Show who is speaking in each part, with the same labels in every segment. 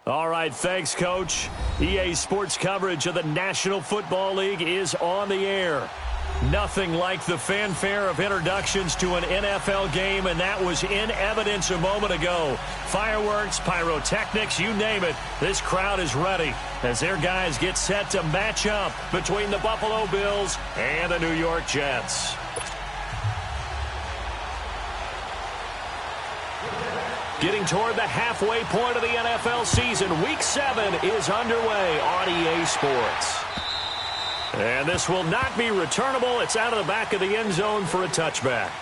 Speaker 1: All right, thanks, Coach. EA Sports coverage of the National Football League is on the air. Nothing like the fanfare of introductions to an NFL game, and that was in evidence a moment ago. Fireworks, pyrotechnics, you name it. This crowd is ready as their guys get set to match up between the Buffalo Bills and the New York Jets. Getting toward the halfway point of the NFL season, Week 7 is underway on EA Sports. And this will not be returnable. It's out of the back of the end zone for a touchback.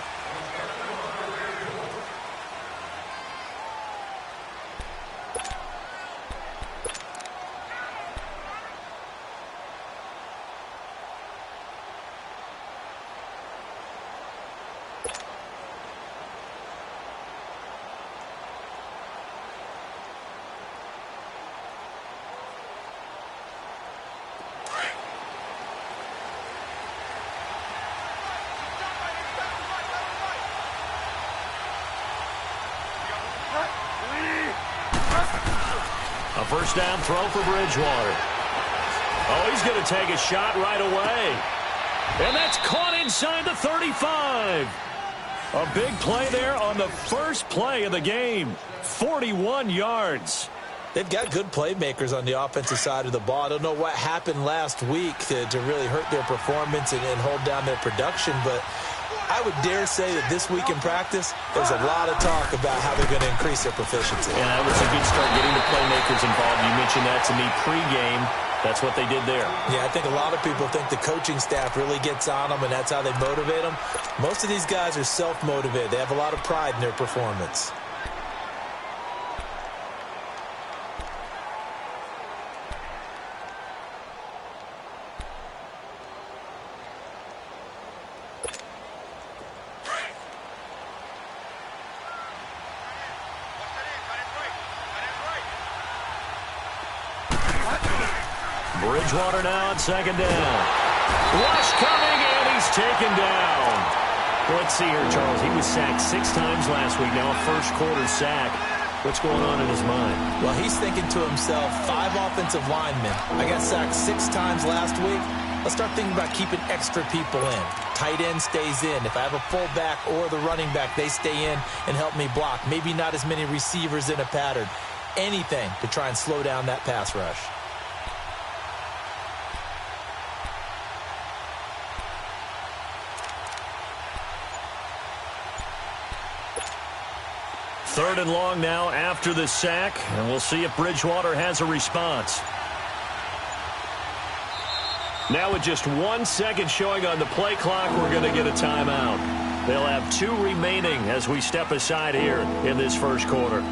Speaker 1: A first down throw for Bridgewater. Oh, he's going to take a shot right away. And that's caught inside the 35. A big play there on the first play of the game. 41 yards.
Speaker 2: They've got good playmakers on the offensive side of the ball. I don't know what happened last week to really hurt their performance and hold down their production, but I would dare say that this week in practice, there's a lot of talk about how they're going to increase their proficiency.
Speaker 1: And that was a good start getting the playmakers involved. You mentioned that to me pregame. That's what they did there.
Speaker 2: Yeah, I think a lot of people think the coaching staff really gets on them, and that's how they motivate them. Most of these guys are self-motivated. They have a lot of pride in their performance.
Speaker 1: Bridgewater now on second down. Rush coming, and he's taken down. Let's see here, Charles. He was sacked 6 times last week. Now a first-quarter sack. What's going on in his mind?
Speaker 2: Well, he's thinking to himself, 5 offensive linemen. I got sacked 6 times last week. Let's start thinking about keeping extra people in. Tight end stays in. If I have a fullback or the running back, they stay in and help me block. Maybe not as many receivers in a pattern. Anything to try and slow down that pass rush.
Speaker 1: Third and long now after the sack, and we'll see if Bridgewater has a response. Now with just 1 second showing on the play clock, we're going to get a timeout. They'll have 2 remaining as we step aside here in this first quarter.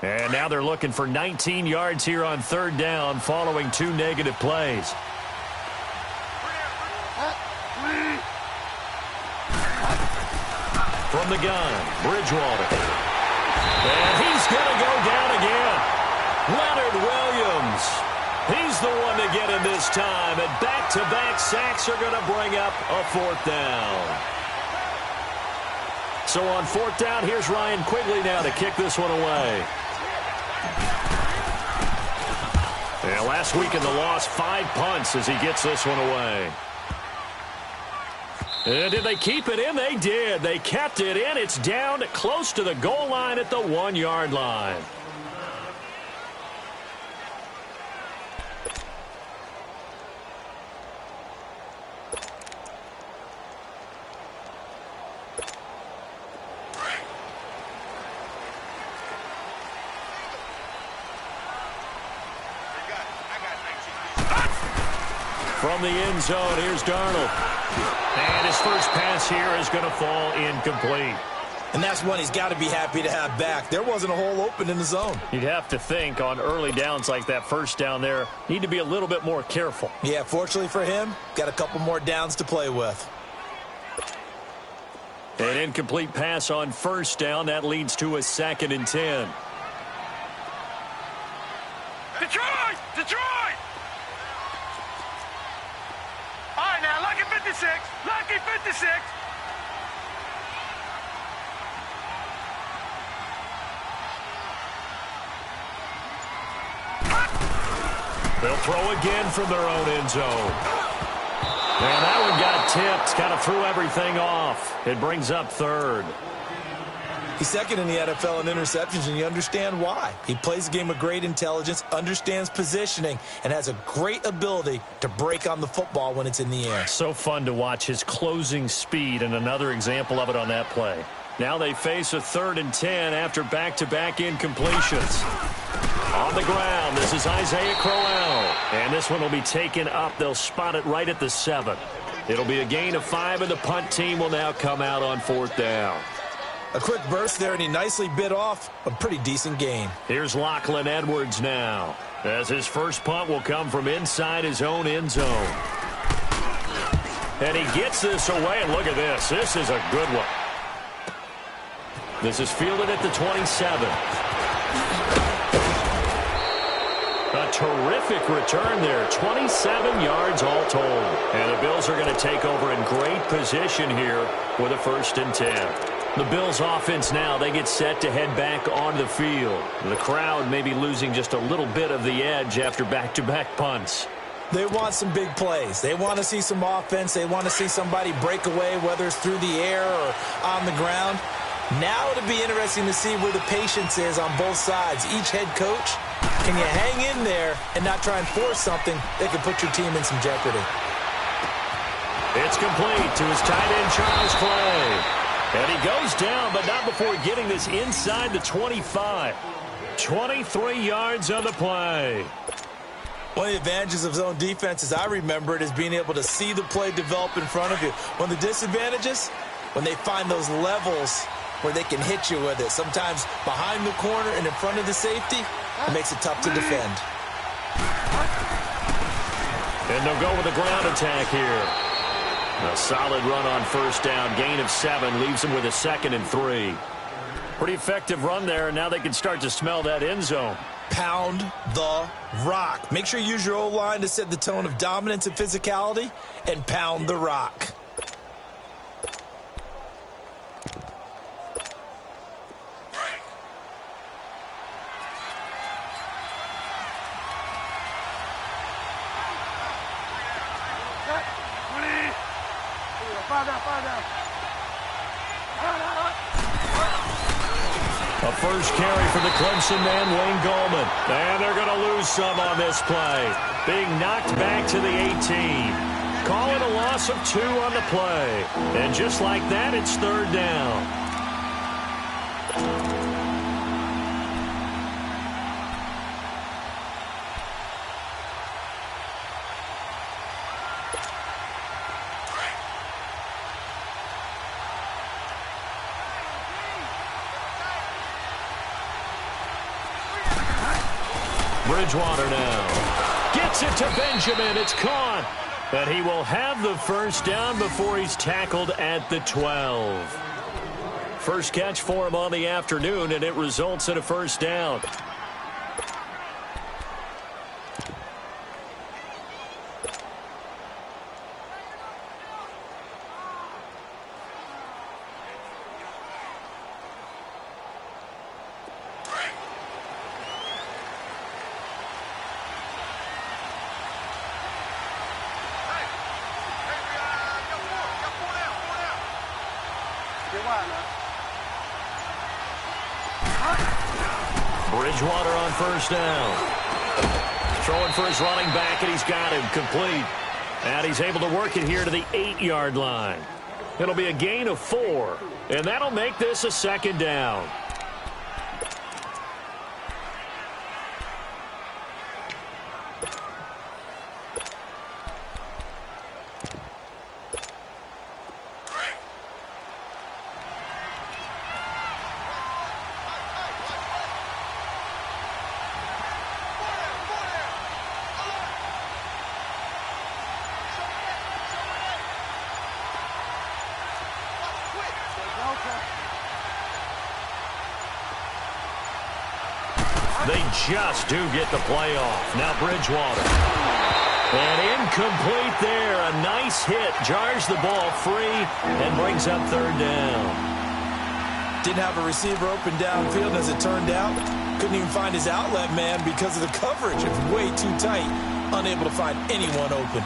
Speaker 1: And now they're looking for 19 yards here on third down following 2 negative plays. From the gun, Bridgewater. And he's going to go down again. Leonard Williams. He's the one to get in this time. And back-to-back sacks are going to bring up a 4th down. So on 4th down, here's Ryan Quigley now to kick this one away. Yeah, last week in the loss, 5 punts as he gets this one away. And did they keep it in? They did. They kept it in. It's down close to the goal line at the 1-yard line. From the end zone, here's Darnold. And his first pass here is going to fall incomplete.
Speaker 2: And that's one he's got to be happy to have back. There wasn't a hole open in the zone.
Speaker 1: You'd have to think on early downs like that first down there, need to be a little bit more careful.
Speaker 2: Yeah, fortunately for him, got a couple more downs to play with.
Speaker 1: An incomplete pass on first down. That leads to a 2nd and 10.
Speaker 3: Detroit! Detroit! All right, now, lucky 56. Lucky 56.
Speaker 1: They'll throw again from their own end zone. And that one got tipped. Kind of threw everything off. It brings up 3rd.
Speaker 2: He's second in the NFL in interceptions, and you understand why. He plays a game of great intelligence, understands positioning, and has a great ability to break on the football when it's in the air.
Speaker 1: So fun to watch his closing speed, and another example of it on that play. Now they face a 3rd and 10 after back-to-back incompletions. On the ground, this is Isaiah Crowell. And this one will be taken up. They'll spot it right at the 7. It'll be a gain of 5, and the punt team will now come out on 4th down.
Speaker 2: A quick burst there, and he nicely bit off a pretty decent gain.
Speaker 1: Here's Lachlan Edwards now, as his first punt will come from inside his own end zone. And he gets this away, and look at this. This is a good one. This is fielded at the 27. A terrific return there. 27 yards all told. And the Bills are going to take over in great position here with a 1st and 10. The Bills offense now, they get set to head back on the field. The crowd may be losing just a little bit of the edge after back-to-back punts.
Speaker 2: They want some big plays. They want to see some offense. They want to see somebody break away, whether it's through the air or on the ground. Now it'll be interesting to see where the patience is on both sides. Each head coach, can you hang in there and not try and force something that could put your team in some jeopardy?
Speaker 1: It's complete to his tight end, Charles Clay. And he goes down, but not before getting this inside the 25. 23 yards on the play.
Speaker 2: One of the advantages of zone defense, as I remember it, is being able to see the play develop in front of you. One of the disadvantages, when they find those levels where they can hit you with it. Sometimes behind the corner and in front of the safety, it makes it tough to defend.
Speaker 1: And they'll go with a ground attack here. A solid run on first down. Gain of 7 leaves them with a 2nd and 3. Pretty effective run there, and now they can start to smell that end zone.
Speaker 2: Pound the rock. Make sure you use your O-line to set the tone of dominance and physicality, and pound the rock.
Speaker 1: A first carry for the Clemson man, Wayne Gallman. And they're going to lose some on this play. Being knocked back to the 18. Calling a loss of 2 on the play. And just like that, it's 3rd down. Bridgewater now. Gets it to Benjamin. It's caught. And he will have the first down before he's tackled at the 12. First catch for him on the afternoon, and it results in a first down. Bridgewater on first down. Throwing for his running back, and he's got him complete. And he's able to work it here to the 8-yard line. It'll be a gain of 4, and that'll make this a 2nd down. They just do get the play off. Now Bridgewater. And incomplete there. A nice hit. Jars the ball free and brings up third down.
Speaker 2: Didn't have a receiver open downfield as it turned out. Couldn't even find his outlet man because of the coverage. It was way too tight. Unable to find anyone open.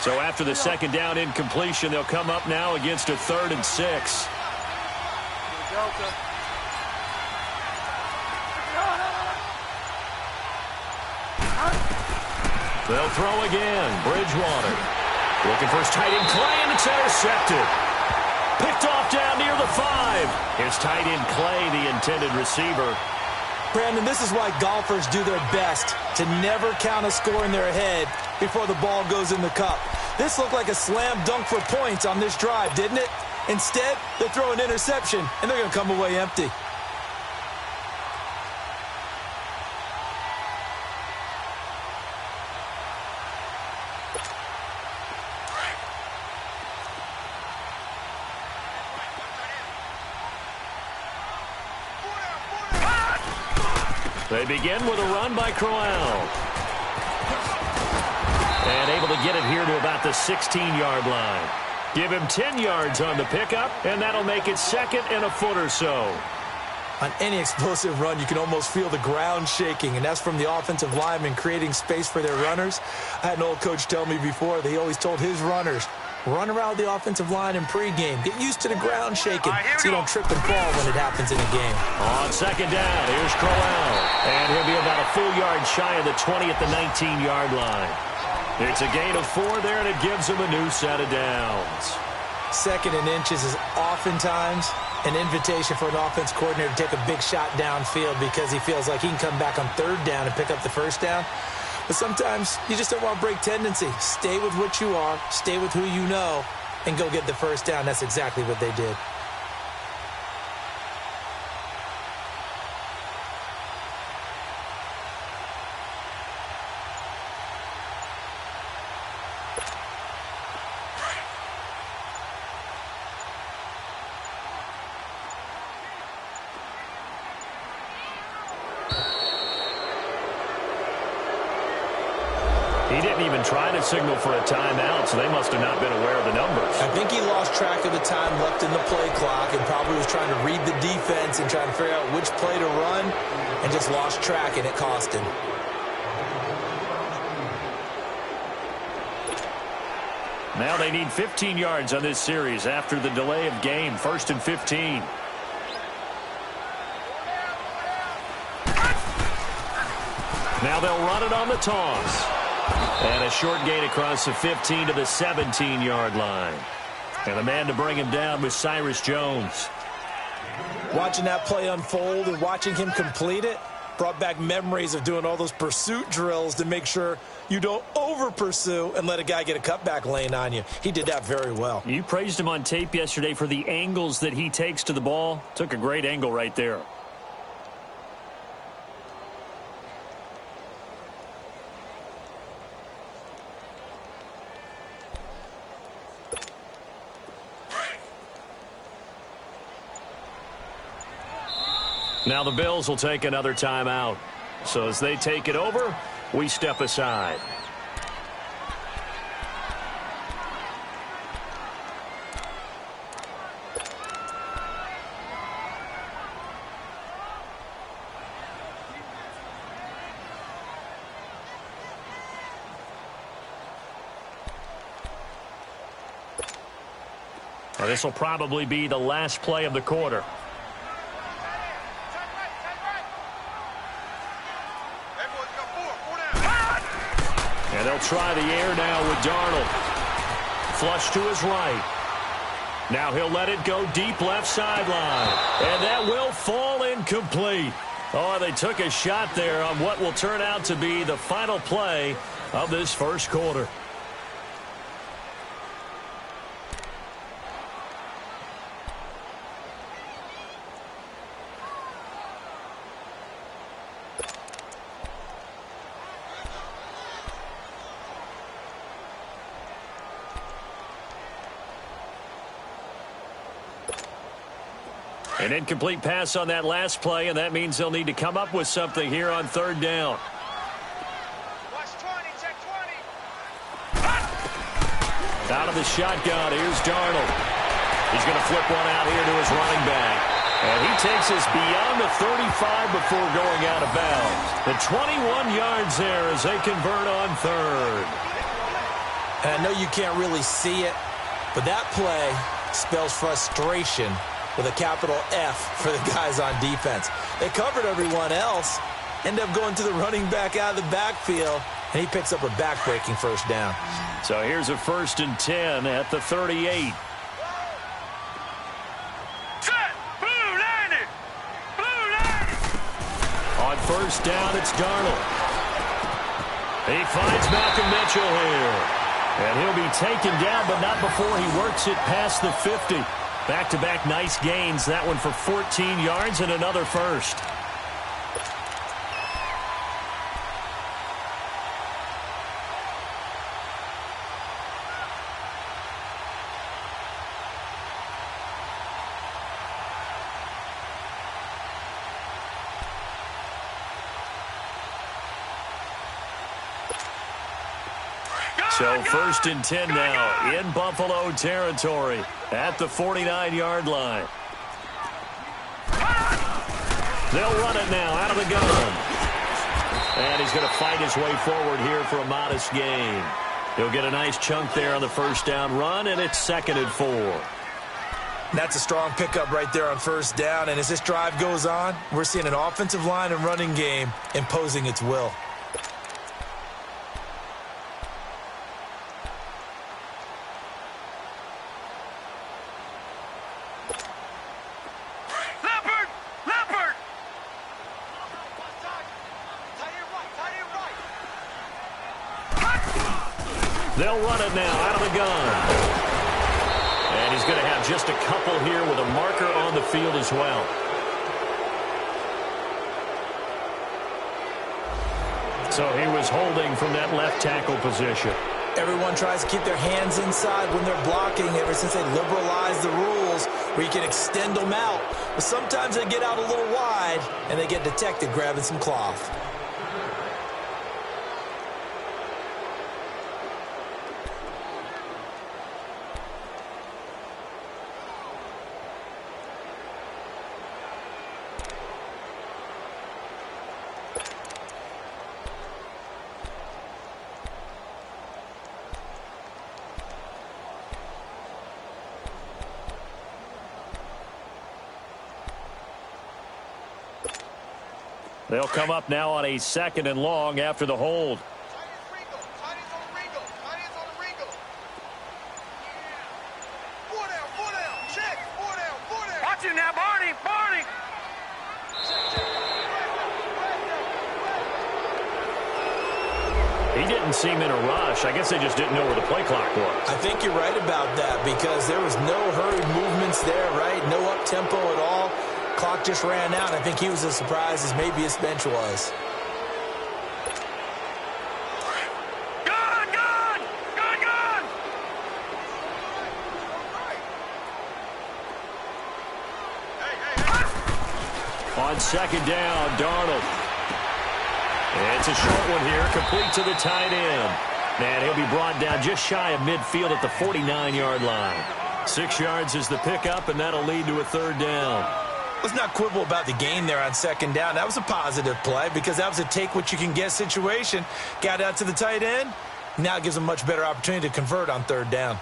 Speaker 1: So after the second down incompletion, they'll come up now against a 3rd and 6. They'll throw again. Bridgewater looking for his tight end Clay, and it's intercepted. Picked off down near the 5. Here's tight end Clay, the intended receiver.
Speaker 2: Brandon, this is why golfers do their best to never count a score in their head before the ball goes in the cup. This looked like a slam dunk for points on this drive, didn't it? Instead, they throw an interception, and they're going to come away empty.
Speaker 1: They begin with a run by Crowell. And able to get it here to about the 16-yard line. Give him 10 yards on the pickup, and that'll make it 2nd and a foot or so.
Speaker 2: On any explosive run, you can almost feel the ground shaking, and that's from the offensive linemen creating space for their runners. I had an old coach tell me before, he always told his runners, run around the offensive line in pregame. Get used to the ground shaking so you don't trip and fall when it happens in a game.
Speaker 1: On second down, here's Crowell. And he'll be about a full yard shy of the 20 at the 19-yard line. It's a gain of 4 there, and it gives him a new set of downs.
Speaker 2: 2nd and inches is oftentimes an invitation for an offense coordinator to take a big shot downfield because he feels like he can come back on 3rd down and pick up the 1st down. But sometimes you just don't want to break tendency. Stay with what you are, stay with who you know, and go get the 1st down. That's exactly what they did.
Speaker 1: He didn't even try to signal for a timeout, so they must have not been aware of the numbers.
Speaker 2: I think he lost track of the time left in the play clock and probably was trying to read the defense and trying to figure out which play to run and just lost track, and it cost him.
Speaker 1: Now they need 15 yards on this series after the delay of game. 1st and 15. Now they'll run it on the toss. And a short gain across the 15 to the 17-yard line. And the man to bring him down was Cyrus Jones.
Speaker 2: Watching that play unfold and watching him complete it brought back memories of doing all those pursuit drills to make sure you don't over-pursue and let a guy get a cutback lane on you. He did that very well.
Speaker 1: You praised him on tape yesterday for the angles that he takes to the ball. Took a great angle right there. Now the Bills will take another timeout. So as they take it over, we step aside. Now this will probably be the last play of the quarter. And they'll try the air now with Darnold. Flush to his right. Now he'll let it go deep left sideline. And that will fall incomplete. Oh, they took a shot there on what will turn out to be the final play of this first quarter. An incomplete pass on that last play, and that means they'll need to come up with something here on third down.
Speaker 3: Watch 20, check 20.
Speaker 1: Out of the shotgun, here's Darnold. He's going to flip one out here to his running back. And he takes us beyond the 35 before going out of bounds. The 21 yards there as they convert on third.
Speaker 2: And I know you can't really see it, but that play spells frustration with a capital F for the guys on defense. They covered everyone else, end up going to the running back out of the backfield, and he picks up a back-breaking first down.
Speaker 1: So here's a 1st and 10 at the 38.
Speaker 3: Set! Blue 90! Blue 90!
Speaker 1: On first down, it's Darnold. He finds Malcolm Mitchell here. And he'll be taken down, but not before he works it past the 50. Back-to-back nice gains. That one for 14 yards and another first. So 1st and 10 now in Buffalo territory at the 49-yard line. They'll run it now out of the gun. And he's going to fight his way forward here for a modest gain. He'll get a nice chunk there on the first down run, and it's 2nd and 4.
Speaker 2: That's a strong pickup right there on first down. And as this drive goes on, we're seeing an offensive line and running game imposing its will.
Speaker 1: They'll run it now out of the gun. And he's going to have just a couple here with a marker on the field as well. So he was holding from that left tackle position.
Speaker 2: Everyone tries to keep their hands inside when they're blocking ever since they liberalized the rules where you can extend them out. But sometimes they get out a little wide and they get detected grabbing some cloth.
Speaker 1: They'll come up now on a 2nd and long after the hold.
Speaker 3: Watch him now, Barney! Barney!
Speaker 1: He didn't seem in a rush. I guess they just didn't know where the play clock was.
Speaker 2: I think you're right about that because there was no hurried movements there, right? No up-tempo at all. Clock just ran out. I think he was as surprised as maybe his bench was.
Speaker 3: Gun! Gun! Gun! Gun!
Speaker 1: On 2nd down, Darnold. It's a short one here, complete to the tight end. And he'll be brought down just shy of midfield at the 49-yard line. 6 yards is the pickup, and that'll lead to a 3rd down.
Speaker 2: Let's not quibble about the gain there on 2nd down. That was a positive play because that was a take-what-you-can-get situation. Got out to the tight end. Now it gives them a much better opportunity to convert on 3rd down.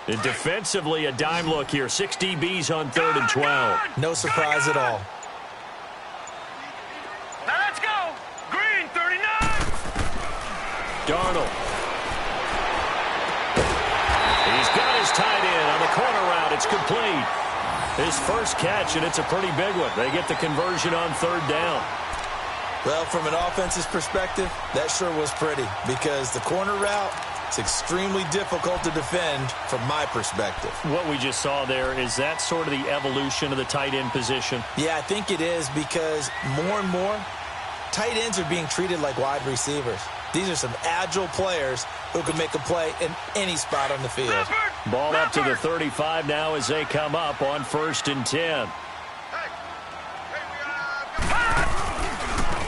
Speaker 1: And defensively, a dime look here. 6 DBs on 3rd and 12.
Speaker 2: No surprise at all.
Speaker 3: Now let's go!
Speaker 1: Darnold. He's got his tight end on the corner route. It's complete. His first catch, and it's a pretty big one. They get the conversion on third down.
Speaker 2: Well, from an offense's perspective, that sure was pretty because the corner route is extremely difficult to defend from my perspective.
Speaker 1: What we just saw there, is that sort of the evolution of the tight end position?
Speaker 2: Yeah, I think it is because more and more, tight ends are being treated like wide receivers. These are some agile players who can make a play in any spot on the field.
Speaker 1: Ball up to the 35 now as they come up on 1st and 10.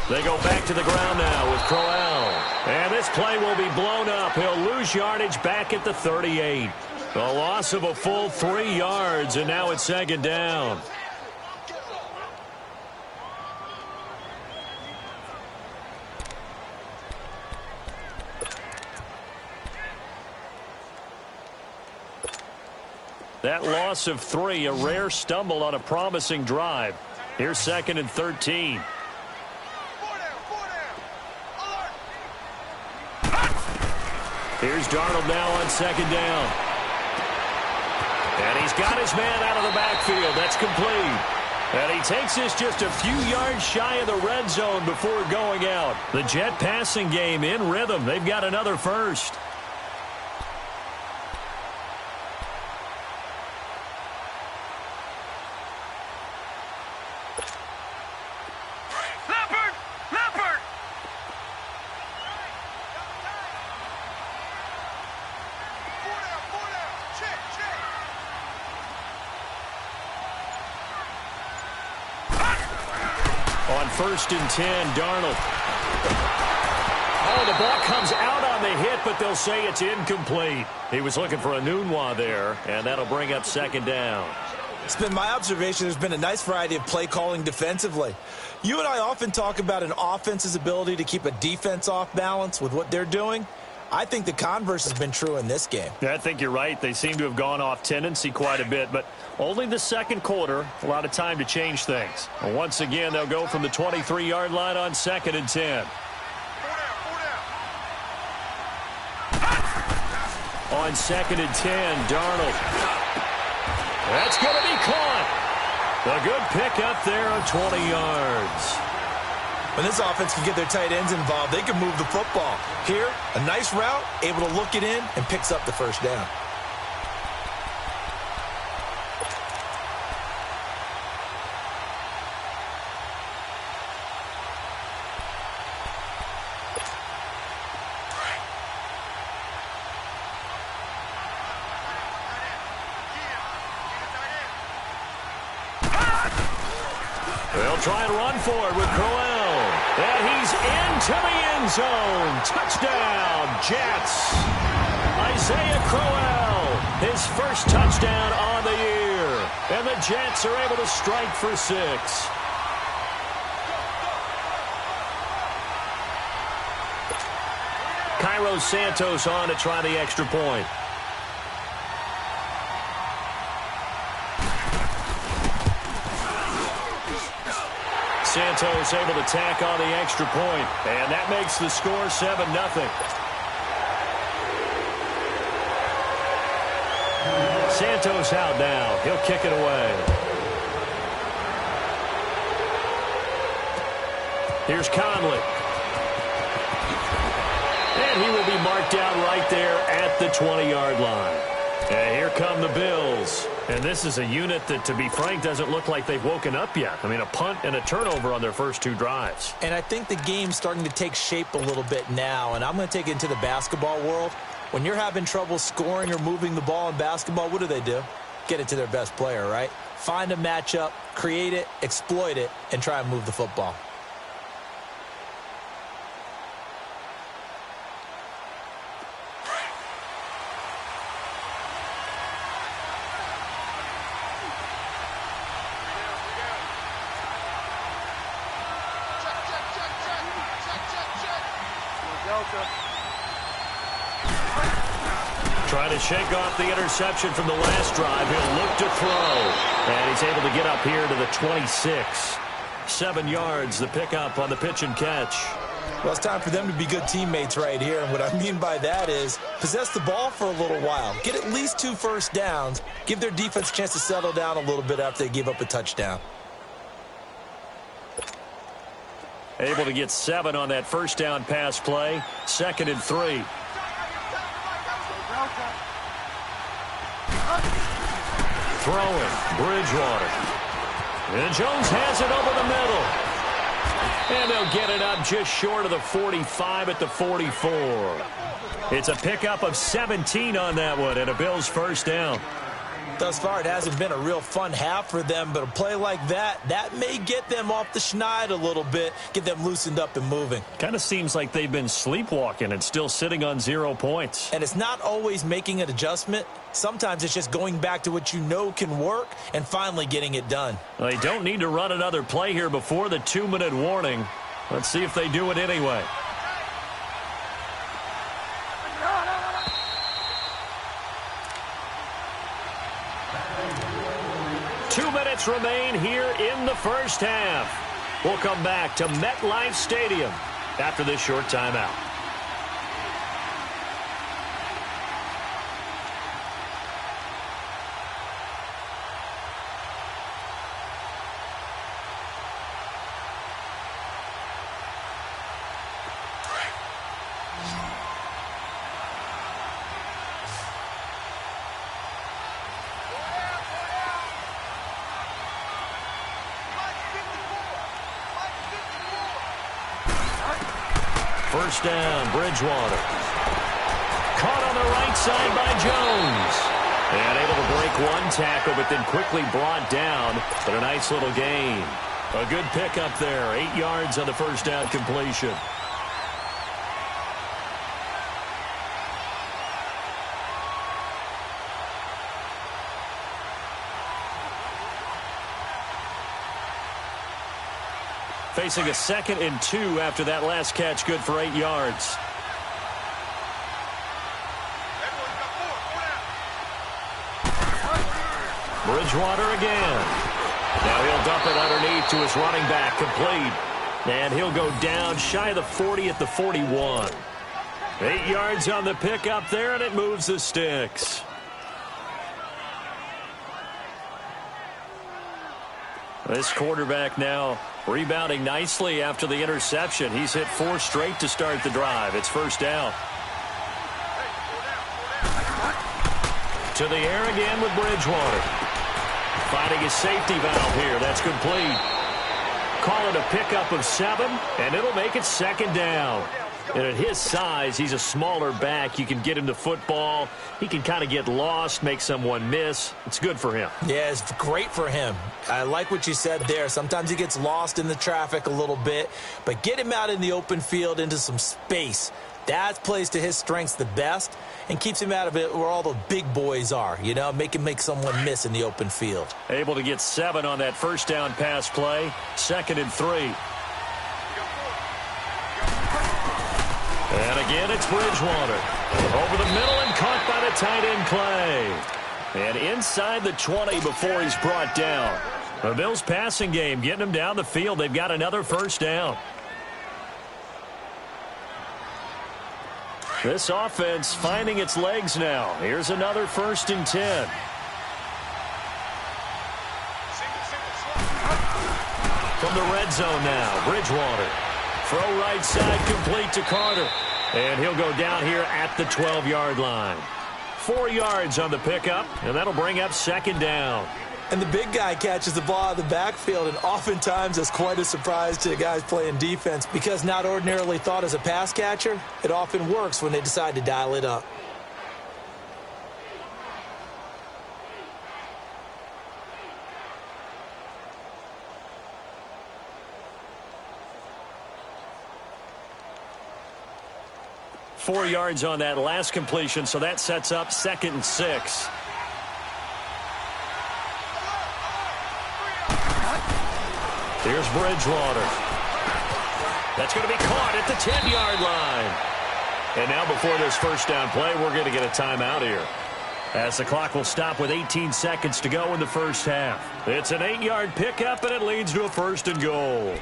Speaker 1: They go back to the ground now with Crowell. And this play will be blown up. He'll lose yardage back at the 38. A loss of a full 3 yards, and now it's 2nd down. That loss of 3, a rare stumble on a promising drive. Here's 2nd and 13. Here's Darnold now on 2nd down. And he's got his man out of the backfield. That's complete. And he takes this just a few yards shy of the red zone before going out. The Jet passing game in rhythm. They've got another first. On 1st and 10, Darnold. Oh, the ball comes out on the hit, but they'll say it's incomplete. He was looking for a Nunwa there, and that'll bring up 2nd down.
Speaker 2: It's been my observation there's been a nice variety of play calling defensively. You and I often talk about an offense's ability to keep a defense off balance with what they're doing. I think the converse has been true in this game.
Speaker 1: Yeah, I think you're right. They seem to have gone off tendency quite a bit, but only the 2nd quarter, a lot of time to change things. And once again, they'll go from the 23-yard line on 2nd and 10. On 2nd and 10, Darnold. That's going to be caught. A good pickup there of 20 yards.
Speaker 2: When this offense can get their tight ends involved, they can move the football. Here, a nice route, able to look it in, and picks up the 1st down.
Speaker 1: They'll try and run for it with Crowell. And he's into the end zone. Touchdown, Jets. Isaiah Crowell, his first touchdown on the year. And the Jets are able to strike for 6. Cairo Santos on to try the extra point. Santos able to tack on the extra point, and that makes the score 7-0. Santos out now. He'll kick it away. Here's Conley. And he will be marked down right there at the 20-yard line. And here come the Bills. And this is a unit that, to be frank, doesn't look like they've woken up yet. I mean, a punt and a turnover on their first 2 drives.
Speaker 2: And I think the game's starting to take shape a little bit now. And I'm going to take it into the basketball world. When you're having trouble scoring or moving the ball in basketball, what do? Get it to their best player, right? Find a matchup, create it, exploit it, and try and move the football.
Speaker 1: Trying to shake off the interception from the last drive. He'll look to throw. And he's able to get up here to the 26. 7 yards, the pickup on the pitch and catch.
Speaker 2: Well, it's time for them to be good teammates right here. And what I mean by that is possess the ball for a little while. Get at least 2 first downs. Give their defense a chance to settle down a little bit after they give up a touchdown.
Speaker 1: Able to get 7 on that first down pass play. 2nd and 3. Throwing, Bridgewater. And Jones has it over the middle. And they'll get it up just short of the 45 at the 44. It's a pickup of 17 on that one and a Bills first down.
Speaker 2: Thus far, it hasn't been a real fun half for them, but a play like that may get them off the schneid a little bit, get them loosened up and moving.
Speaker 1: Kind of seems like they've been sleepwalking and still sitting on 0 points.
Speaker 2: And it's not always making an adjustment. Sometimes it's just going back to what you know can work and finally getting it done.
Speaker 1: They don't need to run another play here before the 2-minute warning. Let's see if they do it anyway. Two minutes remain here in the first half. We'll come back to MetLife Stadium after this short timeout. First down, Bridgewater. Caught on the right side by Jones. And able to break one tackle, but then quickly brought down. But a nice little gain. A good pickup there. 8 yards on the first down completion. Facing a 2nd and 2 after that last catch, good for 8 yards. Bridgewater again. Now he'll dump it underneath to his running back, complete. And he'll go down shy of the 40 at the 41. 8 yards on the pickup there, and it moves the sticks. This quarterback now rebounding nicely after the interception. He's hit 4 straight to start the drive. It's first down. To the air again with Bridgewater. Finding his safety valve here. That's complete. Call it a pickup of 7, and it'll make it 2nd down. And at his size, he's a smaller back. You can get him the football. He can kind of get lost, make someone miss. It's good for him.
Speaker 2: Yeah, it's great for him. I like what you said there. Sometimes he gets lost in the traffic a little bit, but get him out in the open field into some space. That plays to his strengths the best and keeps him out of it where all the big boys are, you know, make someone miss in the open field.
Speaker 1: Able to get 7 on that first down pass play. 2nd and 3. And again, it's Bridgewater. Over the middle and caught by the tight end play. And inside the 20 before he's brought down. The Bills passing game getting him down the field. They've got another first down. This offense finding its legs now. Here's another 1st and 10. From the red zone now, Bridgewater. Throw right side complete to Carter. And he'll go down here at the 12-yard line. 4 yards on the pickup, and that'll bring up 2nd down.
Speaker 2: And the big guy catches the ball out of the backfield, and oftentimes it's quite a surprise to the guys playing defense because not ordinarily thought as a pass catcher, it often works when they decide to dial it up.
Speaker 1: Four yards on that last completion, so that sets up 2nd and 6. Here's Bridgewater. That's going to be caught at the 10-yard line. And now before this first down play, we're going to get a timeout here, as the clock will stop with 18 seconds to go in the first half. It's an 8-yard pickup, and it leads to a 1st and goal.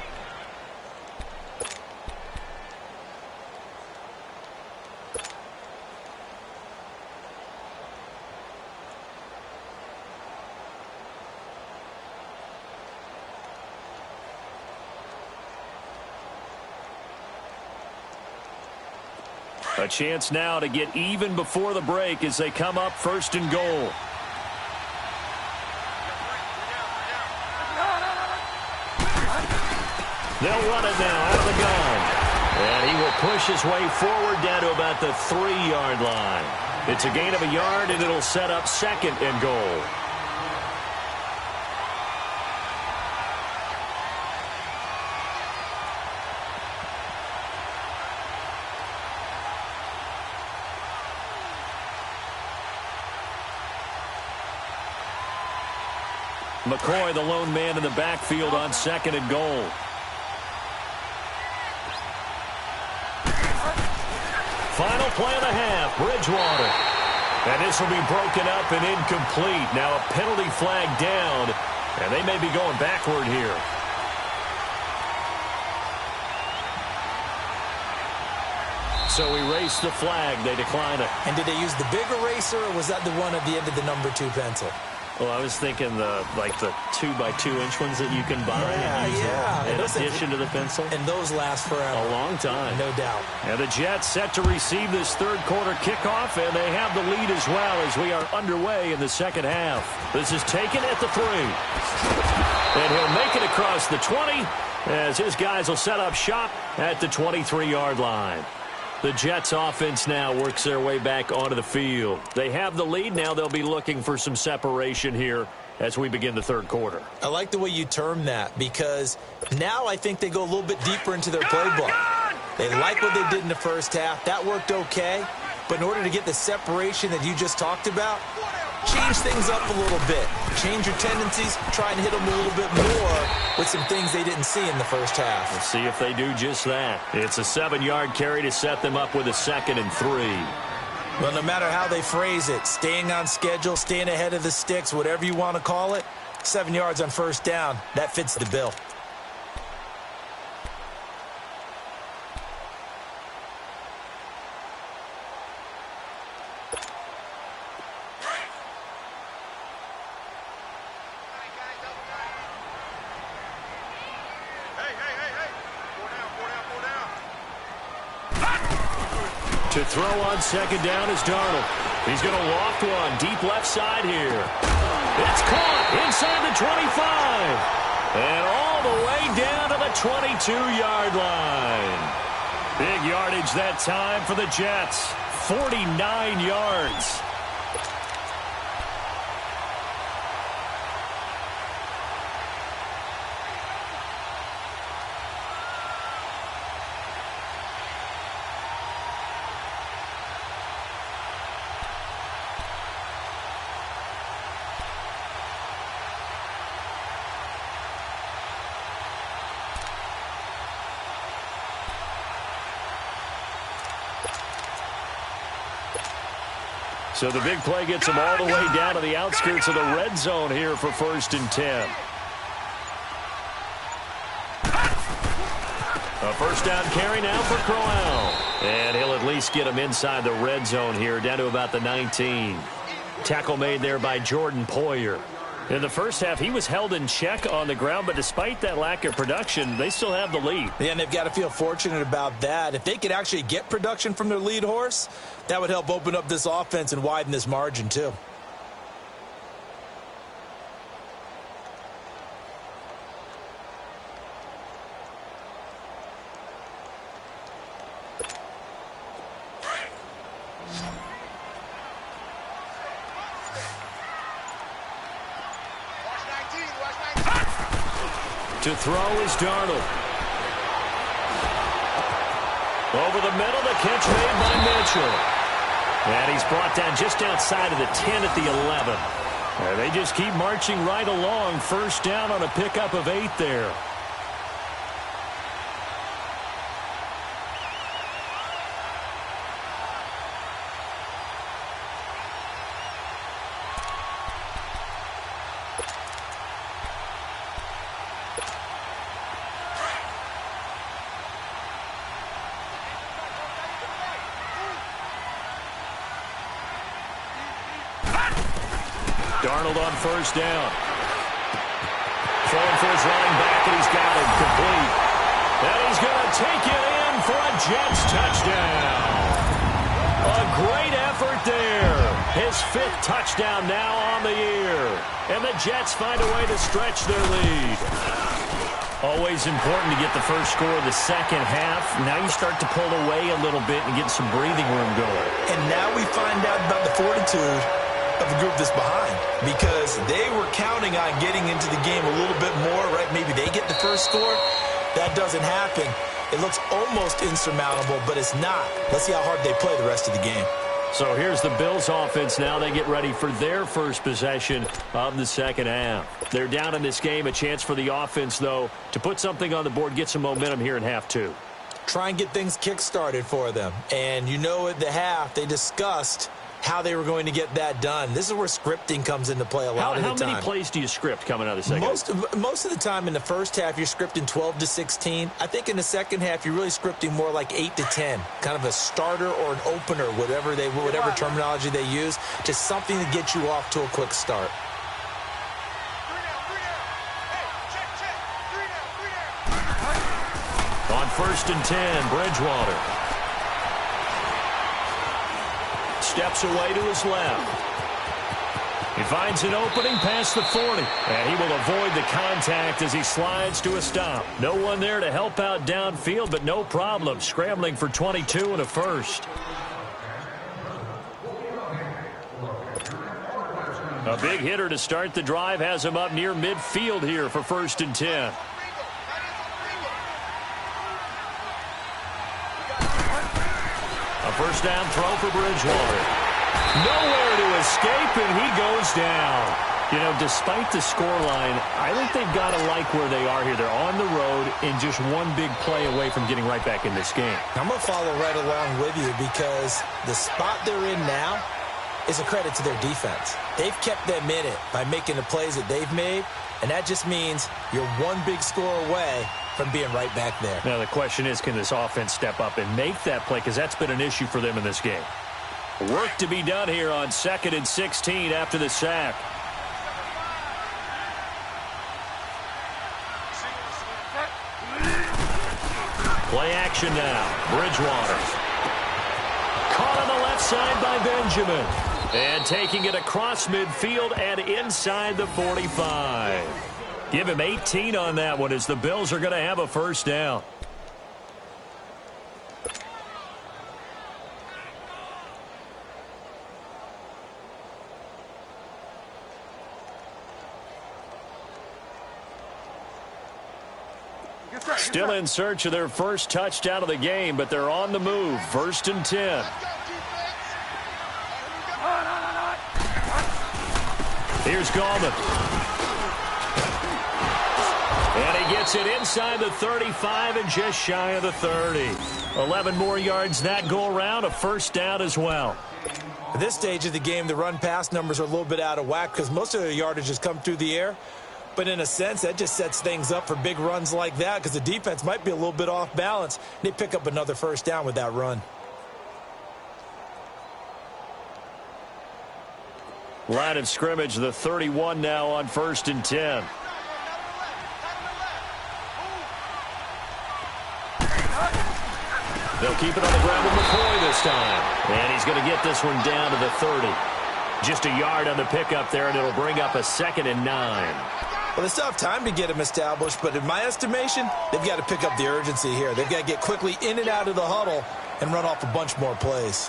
Speaker 1: A chance now to get even before the break as they come up first and goal. They'll run it now out of the gun. And he will push his way forward down to about the 3-yard line. It's a gain of a yard, and it'll set up second and goal. McCoy, the lone man in the backfield on second and goal. Final play of the half, Bridgewater. And this will be broken up and incomplete. Now a penalty flag down, and they may be going backward here. So erase the flag. They decline it.
Speaker 2: And did they use the big eraser, or was that the one at the end of the number 2 pencil?
Speaker 1: Well, I was thinking the 2x2-inch ones that you can buy.
Speaker 2: Yeah.
Speaker 1: In addition to the pencil.
Speaker 2: And those last forever.
Speaker 1: A long time.
Speaker 2: No doubt.
Speaker 1: And the Jets set to receive this third quarter kickoff, and they have the lead as well as we are underway in the second half. This is taken at the 3. And he'll make it across the 20 as his guys will set up shop at the 23-yard line. The Jets offense now works their way back onto the field. They have the lead. Now they'll be looking for some separation here as we begin the third quarter.
Speaker 2: I like the way you term that, because now I think they go a little bit deeper into their playbook. They like what they did in the first half. That worked okay. But in order to get the separation that you just talked about, change things up a little bit. Change your tendencies. Try and hit them a little bit more with some things they didn't see in the first half.
Speaker 1: Let's see if they do just that. It's a 7-yard carry to set them up with a 2nd and 3.
Speaker 2: Well, no matter how they phrase it, staying on schedule, staying ahead of the sticks, whatever you want to call it, 7 yards on first down, that fits the bill.
Speaker 1: To throw on second down is Darnold. He's going to loft one deep left side here. It's caught inside the 25. And all the way down to the 22-yard line. Big yardage that time for the Jets. 49 yards. So the big play gets them all the way down to the outskirts of the red zone here for 1st and 10. A first down carry now for Crowell. And he'll at least get him inside the red zone here, down to about the 19. Tackle made there by Jordan Poyer. In the first half, he was held in check on the ground, but despite that lack of production, they still have the lead.
Speaker 2: Yeah, and they've got to feel fortunate about that. If they could actually get production from their lead horse, that would help open up this offense and widen this margin too.
Speaker 1: To throw is Darnold. Over the middle, the catch made by Mitchell. And he's brought down just outside of the 10 at the 11. And they just keep marching right along. First down on a pickup of 8 there. Darnold on first down. Throwing for his running back, and he's got it complete. And he's going to take it in for a Jets touchdown. A great effort there. His 5th touchdown now on the year. And the Jets find a way to stretch their lead. Always important to get the first score of the second half. Now you start to pull away a little bit and get some breathing room going.
Speaker 2: And now we find out about the fortitude of the group that's behind, because they were counting on getting into the game a little bit more, right? Maybe they get the first score. That doesn't happen. It looks almost insurmountable, but it's not. Let's see how hard they play the rest of the game.
Speaker 1: So here's the Bills offense now. They get ready for their first possession of the second half. They're down in this game. A chance for the offense, though, to put something on the board, get some momentum here in half 2.
Speaker 2: Try and get things kick-started for them. And you know at the half, they discussed how they were going to get that done. This is where scripting comes into play a lot of the time.
Speaker 1: How many plays do you script coming out of the second half?
Speaker 2: Most of the time in the first half, you're scripting 12 to 16. I think in the second half, you're really scripting more like 8 to 10, kind of a starter or an opener, whatever terminology they use, just something to get you off to a quick start.
Speaker 1: On 1st and 10, Bridgewater steps away to his left. He finds an opening past the 40, and he will avoid the contact as he slides to a stop. No one there to help out downfield, but no problem. Scrambling for 22 and a first. A big hitter to start the drive has him up near midfield here for 1st and 10. A first down throw for Bridgewater. Nowhere to escape, and he goes down. You know, despite the scoreline, I think they've got to like where they are here. They're on the road and just one big play away from getting right back in this game.
Speaker 2: I'm going to follow right along with you, because the spot they're in now is a credit to their defense. They've kept them in it by making the plays that they've made, and that just means you're one big score away from being right back there.
Speaker 1: Now the question is, can this offense step up and make that play? Because that's been an issue for them in this game. Work to be done here on 2nd and 16 after the sack. Play action now. Bridgewater. Caught on the left side by Benjamin. And taking it across midfield and inside the 45. Give him 18 on that one as the Bills are going to have a first down. Still in search of their first touchdown of the game, but they're on the move. 1st and 10. Here's Gallman. And he gets it inside the 35 and just shy of the 30. 11 more yards that go around, a first down as well.
Speaker 2: At this stage of the game, the run-pass numbers are a little bit out of whack because most of their yardage has come through the air. But in a sense, that just sets things up for big runs like that because the defense might be a little bit off balance. They pick up another first down with that run.
Speaker 1: Line of scrimmage, the 31 now on 1st and 10. They'll keep it on the ground with McCoy this time. And he's going to get this one down to the 30. Just a yard on the pickup there, and it'll bring up a 2nd and 9.
Speaker 2: Well, they still have time to get him established, but in my estimation, they've got to pick up the urgency here. They've got to get quickly in and out of the huddle and run off a bunch more plays.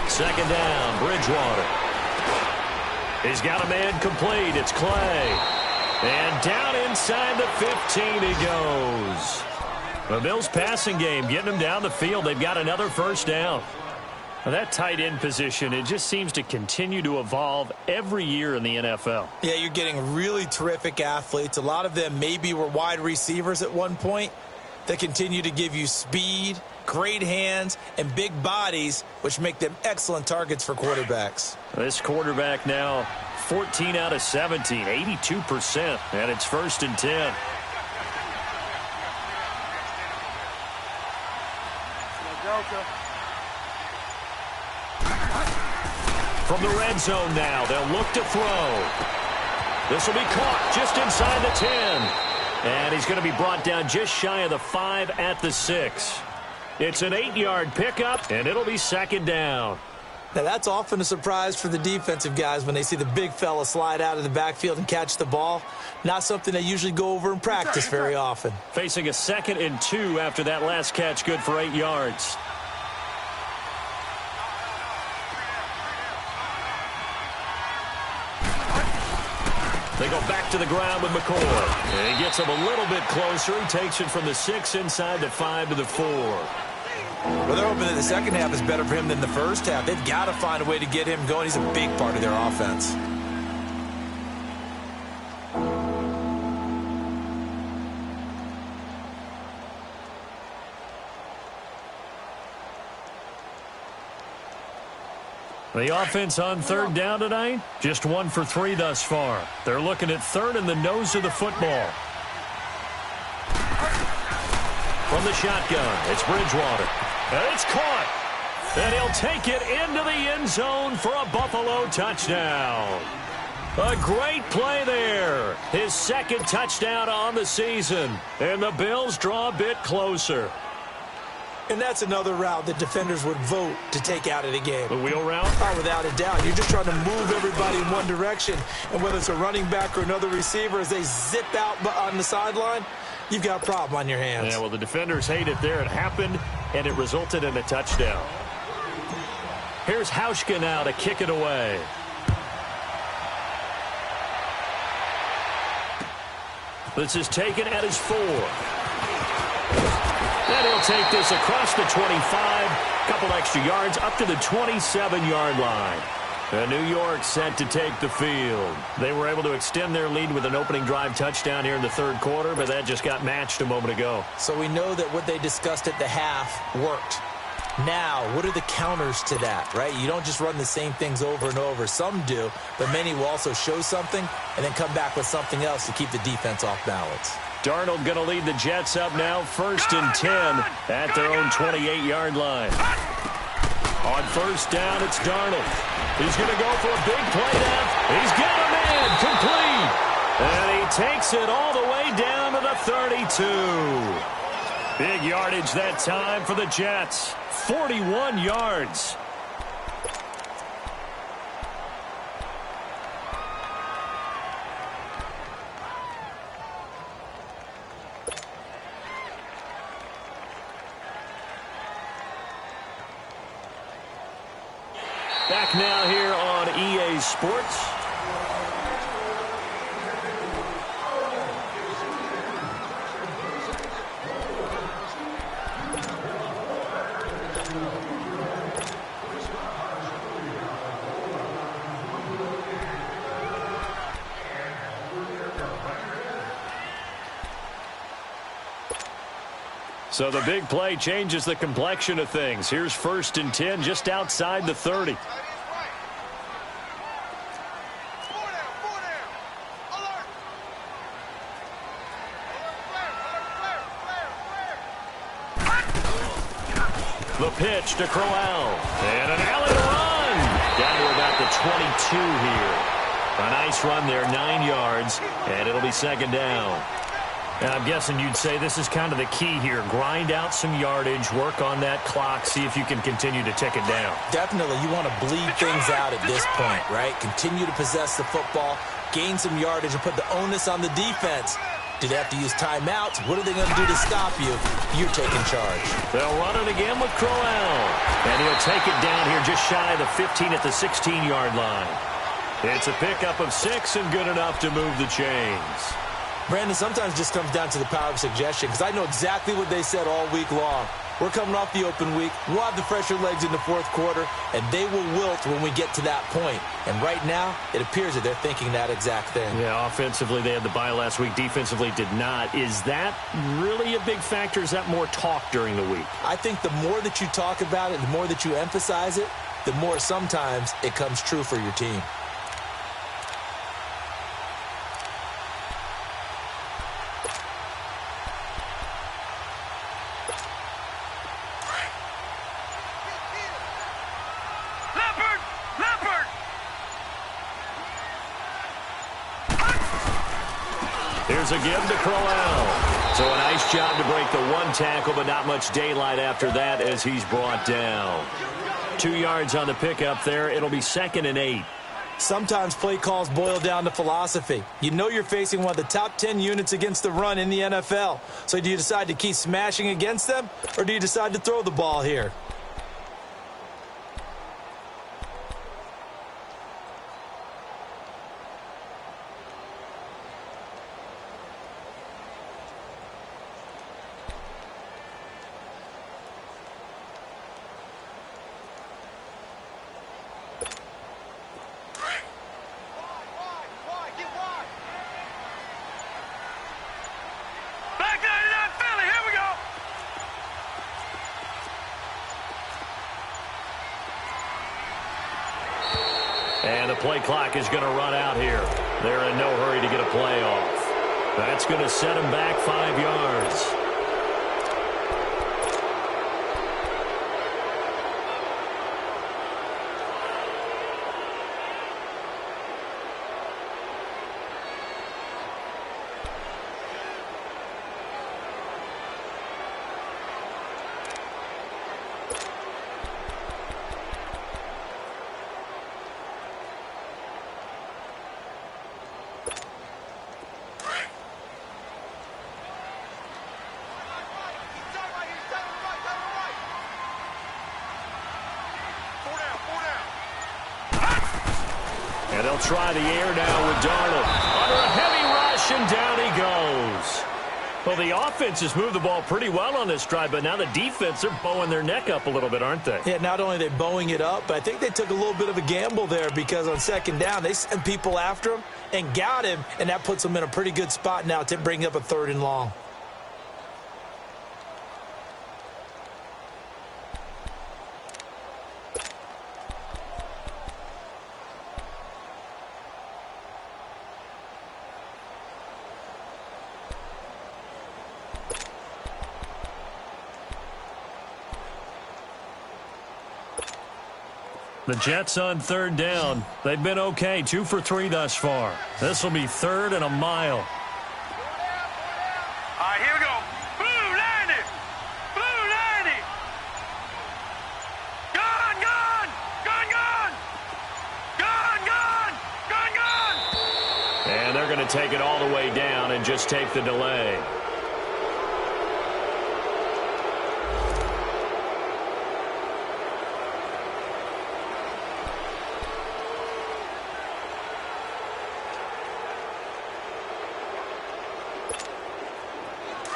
Speaker 1: Second down, Bridgewater. He's got a man complete. It's Clay. And down inside the 15 he goes. The Bills passing game, getting them down the field. They've got another first down. Now that tight end position, it just seems to continue to evolve every year in the NFL.
Speaker 2: Yeah, you're getting really terrific athletes. A lot of them maybe were wide receivers at one point. They continue to give you speed, great hands, and big bodies, which make them excellent targets for quarterbacks.
Speaker 1: This quarterback now 14 out of 17, 82%, and it's 1st and 10. From the red zone now, they'll look to throw. This will be caught just inside the 10. And he's going to be brought down just shy of the 5 at the 6. It's an 8-yard pickup, and it'll be second down.
Speaker 2: Now, that's often a surprise for the defensive guys when they see the big fella slide out of the backfield and catch the ball. Not something they usually go over in practice very often.
Speaker 1: Facing a 2nd and 2 after that last catch, good for 8 yards. They go back to the ground with McCoy. And he gets him a little bit closer. He takes it from the 6 inside the 5 to the 4.
Speaker 2: Well, they're hoping that the second half is better for him than the first half. They've got to find a way to get him going. He's a big part of their offense.
Speaker 1: The offense on 3rd down tonight, just 1 for 3 thus far. They're looking at 3rd in the nose of the football. From the shotgun, it's Bridgewater. And it's caught. And he'll take it into the end zone for a Buffalo touchdown. A great play there. His 2nd touchdown on the season. And the Bills draw a bit closer.
Speaker 2: And that's another route that defenders would vote to take out of the game.
Speaker 1: The wheel route?
Speaker 2: Oh, without a doubt. You're just trying to move everybody in one direction. And whether it's a running back or another receiver, as they zip out on the sideline, you've got a problem on your hands.
Speaker 1: Yeah, well, the defenders hate it there. It happened, and it resulted in a touchdown. Here's Hauschka now to kick it away. This is taken at his 4. And he'll take this across the 25, a couple extra yards, up to the 27-yard line. And New York set to take the field. They were able to extend their lead with an opening drive touchdown here in the 3rd quarter, but that just got matched a moment ago.
Speaker 2: So we know that what they discussed at the half worked. Now, what are the counters to that, right? You don't just run the same things over and over. Some do, but many will also show something and then come back with something else to keep the defense off balance.
Speaker 1: Darnold going to lead the Jets up now, 1st and 10 at their own 28-yard line. On 1st down, it's Darnold. He's going to go for a big play down. He's got a man complete. And he takes it all the way down to the 32. Big yardage that time for the Jets. 41 yards. Back now here on EA Sports. So the big play changes the complexion of things. Here's 1st and 10 just outside the 30. The pitch to Crowell. And an alley run. Down to about the 22 here. A nice run there, 9 yards. And it'll be 2nd down. And I'm guessing you'd say this is kind of the key here. Grind out some yardage, work on that clock, see if you can continue to tick it down.
Speaker 2: Definitely. You want to bleed things out at this point, right? Continue to possess the football, gain some yardage, and put the onus on the defense. Do they have to use timeouts? What are they going to do to stop you? You're taking charge.
Speaker 1: They'll run it again with Crowell. And he'll take it down here just shy of the 15 at the 16-yard line. It's a pickup of 6 and good enough to move the chains.
Speaker 2: Brandon, sometimes it just comes down to the power of suggestion, because I know exactly what they said all week long. We're coming off the open week. We'll have the fresher legs in the 4th quarter, and they will wilt when we get to that point. And right now, it appears that they're thinking that exact thing.
Speaker 1: Yeah, offensively, they had the bye last week. Defensively, did not. Is that really a big factor? Is that more talk during the week?
Speaker 2: I think the more that you talk about it, the more that you emphasize it, the more sometimes it comes true for your team.
Speaker 1: Here's a give to Crowell. So a nice job to break the one tackle, but not much daylight after that as he's brought down. 2 yards on the pickup there. It'll be 2nd and 8.
Speaker 2: Sometimes play calls boil down to philosophy. You know you're facing one of the top 10 units against the run in the NFL. So do you decide to keep smashing against them, or do you decide to throw the ball here?
Speaker 1: And the play clock is going to run out here. They're in no hurry to get a play off. That's going to set them back 5 yards. And they'll try the air now with Darnold. Under a heavy rush, and down he goes. Well, the offense has moved the ball pretty well on this drive, but now the defense, they're bowing their neck up a little bit, aren't they?
Speaker 2: Yeah, not only are they bowing it up, but I think they took a little bit of a gamble there because on 2nd down, they sent people after him and got him, and that puts them in a pretty good spot now to bring up a 3rd and long.
Speaker 1: The Jets on 3rd down. They've been okay, 2 for 3 thus far. This will be 3rd and a mile.
Speaker 3: All right, here we go. Blue 90. Blue 90. Gun, gun. Gun, gun. Gun, gun. Gun, gun.
Speaker 1: And they're going to take it all the way down and just take the delay.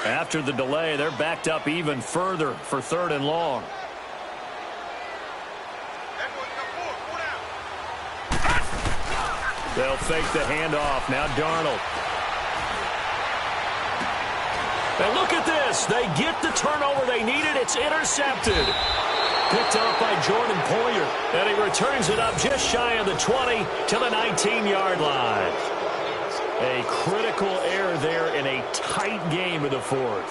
Speaker 1: After the delay, they're backed up even further for 3rd and long. They'll fake the handoff. Now Darnold. And look at this. They get the turnover they needed. It's intercepted. Picked up by Jordan Poyer. And he returns it up just shy of the 20 to the 19-yard line. A critical error there in a tight game in the 4th.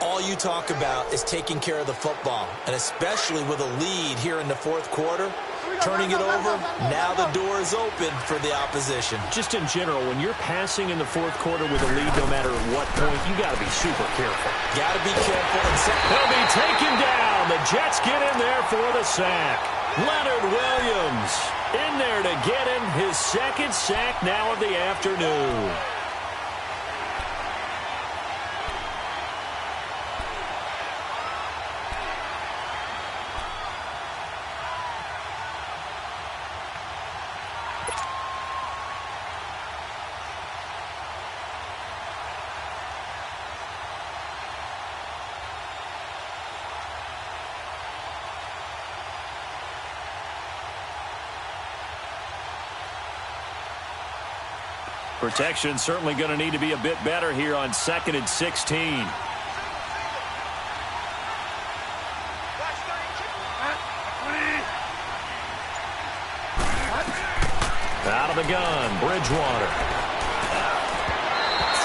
Speaker 2: All you talk about is taking care of the football, and especially with a lead here in the 4th quarter, turning it over, now the door is open for the opposition.
Speaker 1: Just in general, when you're passing in the 4th quarter with a lead, no matter at what point, you got to be super careful.
Speaker 2: Got to be careful.
Speaker 1: They'll be taken down. The Jets get in there for the sack. Leonard Williams in there to get him his 2nd sack now of the afternoon. Protection certainly going to need to be a bit better here on 2nd and 16. Out of the gun, Bridgewater.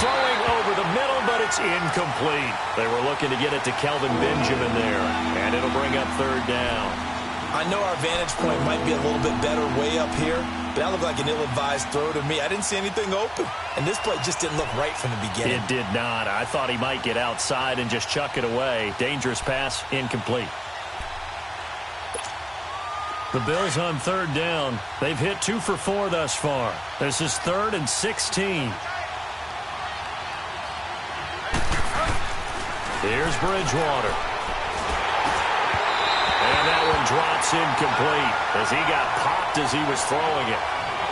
Speaker 1: Throwing over the middle, but it's incomplete. They were looking to get it to Kelvin Benjamin there, and it'll bring up 3rd down.
Speaker 2: I know our vantage point might be a little bit better way up here, but that looked like an ill-advised throw to me. I didn't see anything open, and this play just didn't look right from the beginning.
Speaker 1: It did not. I thought he might get outside and just chuck it away. Dangerous pass, incomplete. The Bills on third down. They've hit 2 for 4 thus far. This is 3rd and 16. Here's Bridgewater. And that one drops incomplete as he got popped as he was throwing it.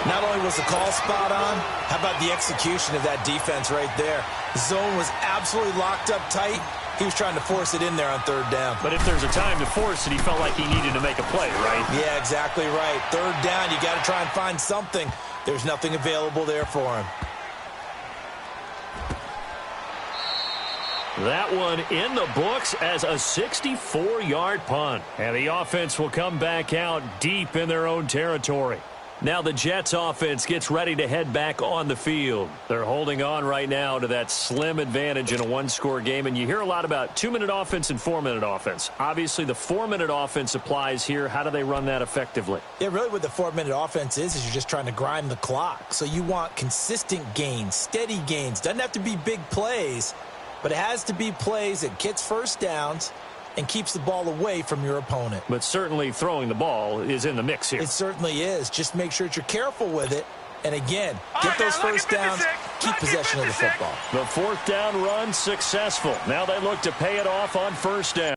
Speaker 2: Not only was the call spot on, how about the execution of that defense right there? The zone was absolutely locked up tight. He was trying to force it in there on third down.
Speaker 1: But if there's a time to force it, he felt like he needed to make a play, right?
Speaker 2: Yeah, exactly right. Third down, you got to try and find something. There's nothing available there for him.
Speaker 1: That one in the books as a 64-yard punt. And the offense will come back out deep in their own territory. Now the Jets offense gets ready to head back on the field. They're holding on right now to that slim advantage in a one-score game. And you hear a lot about 2-minute offense and 4-minute offense. Obviously, the 4-minute offense applies here. How do they run that effectively?
Speaker 2: Yeah, really what the 4-minute offense is you're just trying to grind the clock. So you want consistent gains, steady gains. Doesn't have to be big plays, but it has to be plays that gets first downs and keeps the ball away from your opponent.
Speaker 1: But certainly throwing the ball is in the mix here.
Speaker 2: It certainly is. Just make sure that you're careful with it. And again, get those first downs, keep possession of the football.
Speaker 1: The 4th down run successful. Now they look to pay it off on first down.